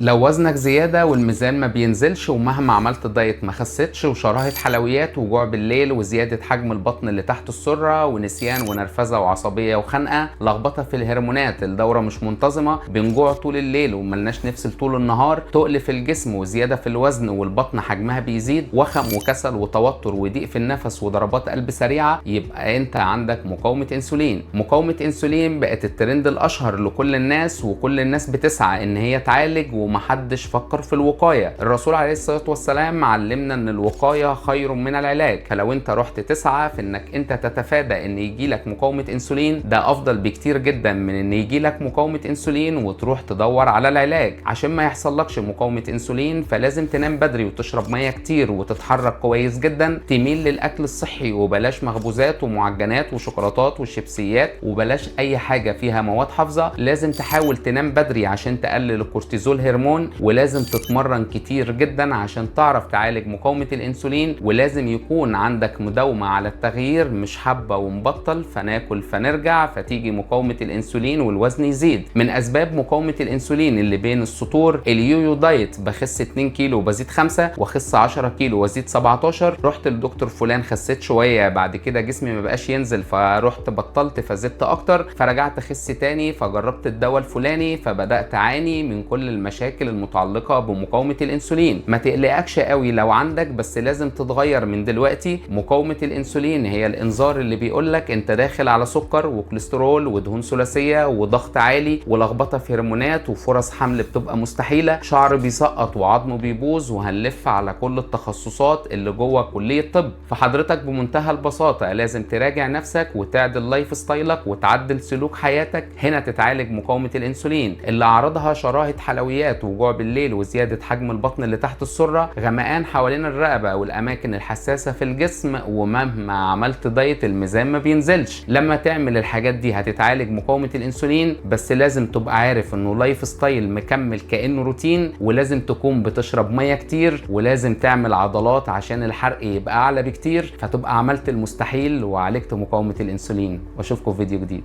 لو وزنك زيادة والميزان ما بينزلش ومهما عملت دايت ما خستش وشراهة حلويات وجوع بالليل وزيادة حجم البطن اللي تحت السرة ونسيان ونرفزة وعصبية وخنقة، لخبطة في الهرمونات، الدورة مش منتظمة، بنجوع طول الليل وملناش نفس طول النهار، تقل في الجسم وزيادة في الوزن والبطن حجمها بيزيد، وخم وكسل وتوتر وضيق في النفس وضربات قلب سريعة، يبقى انت عندك مقاومة انسولين. مقاومة انسولين بقت الترند الاشهر لكل الناس، وكل الناس بتسعى ان هي تعالج ومحدش فكر في الوقاية. الرسول عليه الصلاة والسلام علمنا ان الوقاية خير من العلاج، فلو انت رحت تسعى في انك انت تتفادى ان يجيلك مقاومة انسولين، ده افضل بكتير جدا من ان يجيلك مقاومة انسولين وتروح تدور على العلاج. عشان ما يحصلكش مقاومة انسولين فلازم تنام بدري وتشرب مية كتير وتتحرك كويس جدا، تميل للاكل الصحي وبلاش مخبوزات ومعجنات وشوكولاتات وشيبسيات، وبلاش اي حاجة فيها مواد حافظة. لازم تحاول تنام بدري عشان تقلل الكورتيزول هرمون، ولازم تتمرن كتير جدا عشان تعرف تعالج مقاومة الانسولين، ولازم يكون عندك مداومة على التغيير، مش حبة ونبطل فناكل فنرجع فتيجي مقاومة الانسولين والوزن يزيد. من اسباب مقاومة الانسولين اللي بين السطور اليويو دايت، بخس 2 كيلو وبزيد 5، واخس 10 كيلو وازيد 17، رحت للدكتور فلان خسيت شوية بعد كده جسمي ما بقاش ينزل فرحت بطلت فزدت اكتر، فرجعت اخس تاني فجربت الدواء الفلاني فبدأت اعاني من كل المشاكل المتعلقة بمقاومة الانسولين. ما تقلقكش قوي لو عندك، بس لازم تتغير من دلوقتي. مقاومة الانسولين هي الانذار اللي بيقولك انت داخل على سكر وكوليسترول ودهون ثلاثية وضغط عالي ولخبطة في هرمونات وفرص حمل بتبقى مستحيلة، شعر بيسقط وعظمه بيبوظ، وهنلف على كل التخصصات اللي جوه كلية طب. فحضرتك بمنتهى البساطة لازم تراجع نفسك وتعدل لايف ستايلك وتعدل سلوك حياتك، هنا تتعالج مقاومة الانسولين اللي عرضها شراهة حلويات وجوع بالليل وزيادة حجم البطن اللي تحت السرة، غمقان حوالين الرقبة والأماكن الحساسة في الجسم، ومهما عملت دايت الميزان ما بينزلش. لما تعمل الحاجات دي هتتعالج مقاومة الانسولين، بس لازم تبقى عارف انه لايف ستايل مكمل كأنه روتين، ولازم تكون بتشرب مية كتير، ولازم تعمل عضلات عشان الحرق يبقى أعلى بكتير، فتبقى عملت المستحيل وعالجت مقاومة الانسولين. واشوفكم في فيديو جديد.